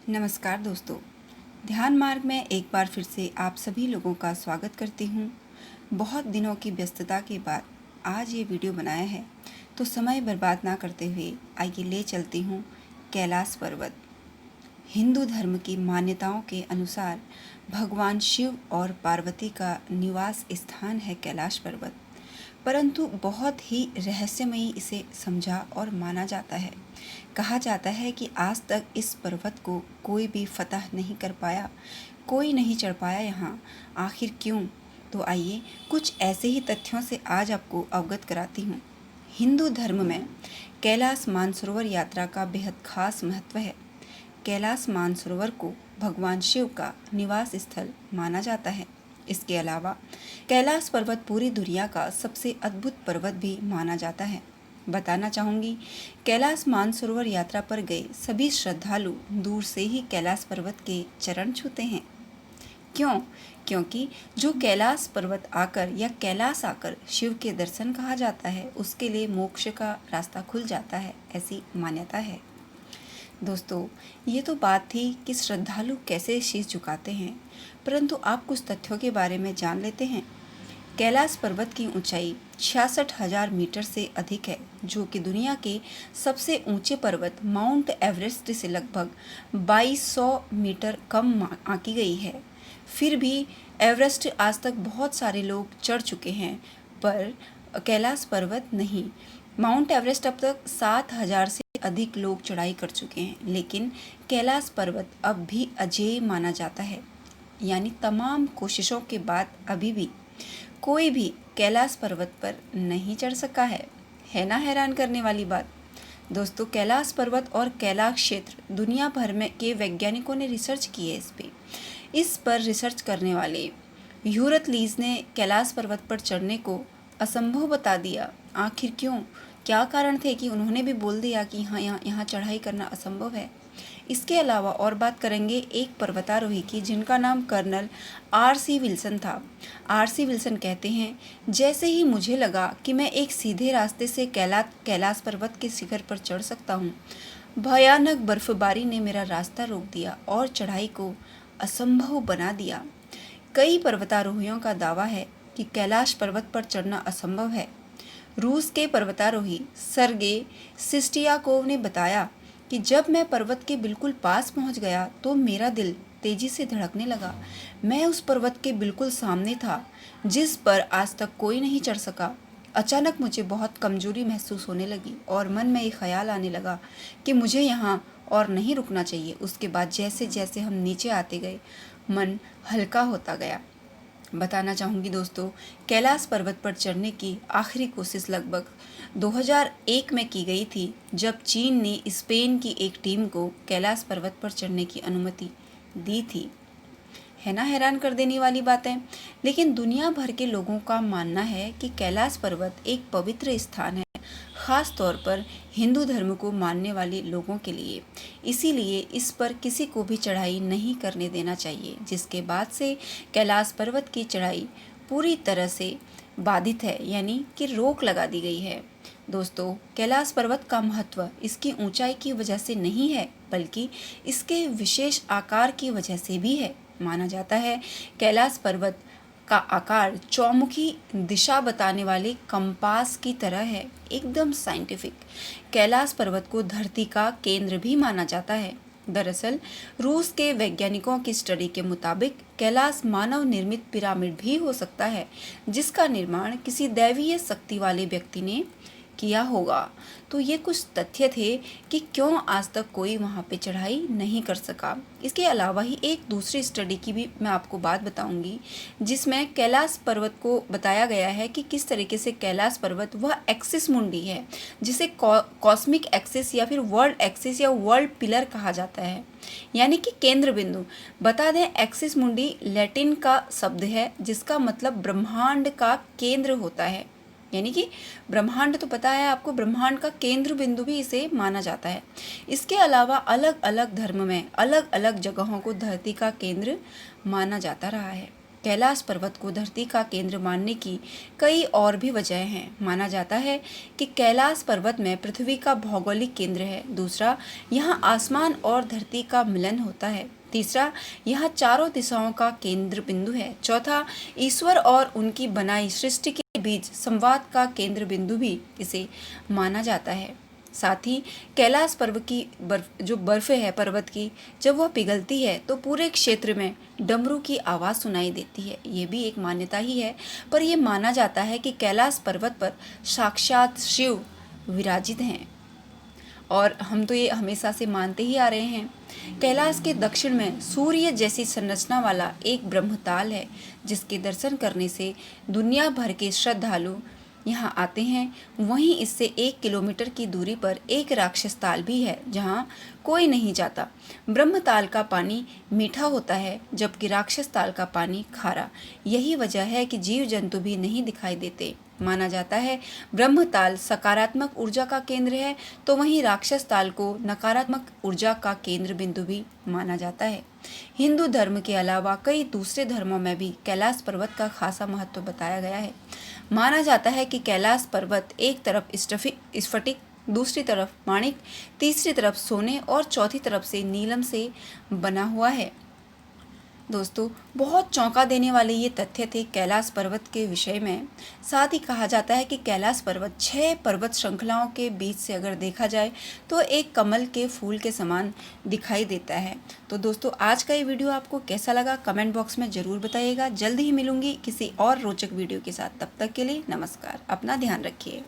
नमस्कार दोस्तों, ध्यान मार्ग में एक बार फिर से आप सभी लोगों का स्वागत करती हूँ। बहुत दिनों की व्यस्तता के बाद आज ये वीडियो बनाया है, तो समय बर्बाद ना करते हुए आइए ले चलती हूँ कैलाश पर्वत। हिंदू धर्म की मान्यताओं के अनुसार भगवान शिव और पार्वती का निवास स्थान है कैलाश पर्वत, परंतु बहुत ही रहस्यमयी इसे समझा और माना जाता है। कहा जाता है कि आज तक इस पर्वत को कोई भी फतह नहीं कर पाया, कोई नहीं चढ़ पाया यहाँ। आखिर क्यों? तो आइए कुछ ऐसे ही तथ्यों से आज आपको अवगत कराती हूँ। हिंदू धर्म में कैलाश मानसरोवर यात्रा का बेहद खास महत्व है। कैलाश मानसरोवर को भगवान शिव का निवास स्थल माना जाता है। इसके अलावा कैलाश पर्वत पूरी दुनिया का सबसे अद्भुत पर्वत भी माना जाता है। बताना चाहूँगी, कैलाश मानसरोवर यात्रा पर गए सभी श्रद्धालु दूर से ही कैलाश पर्वत के चरण छूते हैं। क्यों? क्योंकि जो कैलाश पर्वत आकर या कैलाश आकर शिव के दर्शन कहा जाता है, उसके लिए मोक्ष का रास्ता खुल जाता है, ऐसी मान्यता है। दोस्तों, ये तो बात थी कि श्रद्धालु कैसे शीश झुकाते हैं, परंतु आप कुछ तथ्यों के बारे में जान लेते हैं। कैलाश पर्वत की ऊंचाई 66,000 मीटर से अधिक है, जो कि दुनिया के सबसे ऊंचे पर्वत माउंट एवरेस्ट से लगभग 2200 मीटर कम आंकी गई है। फिर भी एवरेस्ट आज तक बहुत सारे लोग चढ़ चुके हैं, पर कैलाश पर्वत नहीं। माउंट एवरेस्ट अब तक 7,000 से अधिक लोग चढ़ाई कर चुके हैं, लेकिन कैलाश पर्वत अब भी अजेय माना जाता है। यानी तमाम कोशिशों के बाद अभी भी कोई भी कैलाश पर्वत पर नहीं चढ़ सका है ना हैरान करने वाली बात। दोस्तों, कैलाश पर्वत और कैलाश क्षेत्र दुनिया भर में के वैज्ञानिकों ने रिसर्च की है। इस पर रिसर्च करने वाले ह्यूरत लीज ने कैलाश पर्वत पर चढ़ने को असंभव बता दिया। आखिर क्यों? क्या कारण थे कि उन्होंने भी बोल दिया कि हाँ, यहाँ चढ़ाई करना असंभव है। इसके अलावा और बात करेंगे एक पर्वतारोही की, जिनका नाम कर्नल R.C. विल्सन था। R.C. विल्सन कहते हैं, जैसे ही मुझे लगा कि मैं एक सीधे रास्ते से कैलाश पर्वत के शिखर पर चढ़ सकता हूँ, भयानक बर्फबारी ने मेरा रास्ता रोक दिया और चढ़ाई को असंभव बना दिया। कई पर्वतारोहियों का दावा है कि कैलाश पर्वत पर चढ़ना असंभव है। रूस के पर्वतारोही सर्गे सिस्टियाकोव ने बताया कि जब मैं पर्वत के बिल्कुल पास पहुंच गया तो मेरा दिल तेजी से धड़कने लगा। मैं उस पर्वत के बिल्कुल सामने था, जिस पर आज तक कोई नहीं चढ़ सका। अचानक मुझे बहुत कमजोरी महसूस होने लगी और मन में एक ख्याल आने लगा कि मुझे यहाँ और नहीं रुकना चाहिए। उसके बाद जैसे जैसे हम नीचे आते गए, मन हल्का होता गया। बताना चाहूँगी दोस्तों, कैलाश पर्वत पर चढ़ने की आखिरी कोशिश लगभग 2001 में की गई थी, जब चीन ने स्पेन की एक टीम को कैलाश पर्वत पर चढ़ने की अनुमति दी थी। है ना हैरान कर देने वाली बातें। लेकिन दुनिया भर के लोगों का मानना है कि कैलाश पर्वत एक पवित्र स्थान है, खास तौर पर हिंदू धर्म को मानने वाले लोगों के लिए। इसीलिए इस पर किसी को भी चढ़ाई नहीं करने देना चाहिए, जिसके बाद से कैलाश पर्वत की चढ़ाई पूरी तरह से बाधित है, यानी कि रोक लगा दी गई है। दोस्तों, कैलाश पर्वत का महत्व इसकी ऊंचाई की वजह से नहीं है, बल्कि इसके विशेष आकार की वजह से भी है। माना जाता है कैलाश पर्वत का आकार चौमुखी दिशा बताने वाले कंपास की तरह है, एकदम साइंटिफिक। कैलाश पर्वत को धरती का केंद्र भी माना जाता है। दरअसल रूस के वैज्ञानिकों की स्टडी के मुताबिक कैलाश मानव निर्मित पिरामिड भी हो सकता है, जिसका निर्माण किसी दैवीय शक्ति वाले व्यक्ति ने किया होगा। तो ये कुछ तथ्य थे कि क्यों आज तक कोई वहाँ पे चढ़ाई नहीं कर सका। इसके अलावा ही एक दूसरी स्टडी की भी मैं आपको बात बताऊंगी, जिसमें कैलाश पर्वत को बताया गया है कि किस तरीके से कैलाश पर्वत वह एक्सिस मुंडी है, जिसे कॉस्मिक एक्सिस या फिर वर्ल्ड एक्सिस या वर्ल्ड पिलर कहा जाता है, यानी कि केंद्र बिंदु। बता दें, एक्सिस मुंडी लैटिन का शब्द है, जिसका मतलब ब्रह्मांड का केंद्र होता है। यानी कि ब्रह्मांड तो पता है आपको, ब्रह्मांड का केंद्र बिंदु भी इसे माना जाता है। इसके अलावा अलग अलग धर्म में अलग अलग जगहों को धरती का केंद्र माना जाता रहा है। कैलाश पर्वत को धरती का केंद्र मानने की कई और भी वजह हैं। माना जाता है कि कैलाश पर्वत में पृथ्वी का भौगोलिक केंद्र है। दूसरा, यहाँ आसमान और धरती का मिलन होता है। तीसरा, यह चारों दिशाओं का केंद्र बिंदु है। चौथा, ईश्वर और उनकी बनाई सृष्टि के बीच संवाद का केंद्र बिंदु भी इसे माना जाता है। साथ ही कैलाश पर्वत की बर्फ है पर्वत की, जब वह पिघलती है तो पूरे क्षेत्र में डमरू की आवाज़ सुनाई देती है। ये भी एक मान्यता ही है, पर यह माना जाता है कि कैलाश पर्वत पर साक्षात शिव विराजित हैं और हम तो ये हमेशा से मानते ही आ रहे हैं। कैलाश के दक्षिण में सूर्य जैसी संरचना वाला एक ब्रह्मताल है, जिसके दर्शन करने से दुनिया भर के श्रद्धालु यहाँ आते हैं। वहीं इससे 1 किलोमीटर की दूरी पर एक राक्षस ताल भी है, जहाँ कोई नहीं जाता। ब्रह्मताल का पानी मीठा होता है, जबकि राक्षस ताल का पानी खारा। यही वजह है कि जीव जंतु भी नहीं दिखाई देते। माना जाता है ब्रह्मताल सकारात्मक ऊर्जा का केंद्र है, तो वहीं राक्षस ताल को नकारात्मक ऊर्जा का केंद्र बिंदु भी माना जाता है। हिंदू धर्म के अलावा कई दूसरे धर्मों में भी कैलाश पर्वत का खासा महत्व बताया गया है। माना जाता है कि कैलाश पर्वत एक तरफ स्फटिक, दूसरी तरफ माणिक, तीसरी तरफ सोने और चौथी तरफ से नीलम से बना हुआ है। दोस्तों, बहुत चौंका देने वाले ये तथ्य थे कैलाश पर्वत के विषय में। साथ ही कहा जाता है कि कैलाश पर्वत 6 पर्वत श्रृंखलाओं के बीच से अगर देखा जाए तो एक कमल के फूल के समान दिखाई देता है। तो दोस्तों, आज का ये वीडियो आपको कैसा लगा कमेंट बॉक्स में ज़रूर बताइएगा। जल्दी ही मिलूंगी किसी और रोचक वीडियो के साथ। तब तक के लिए नमस्कार, अपना ध्यान रखिए।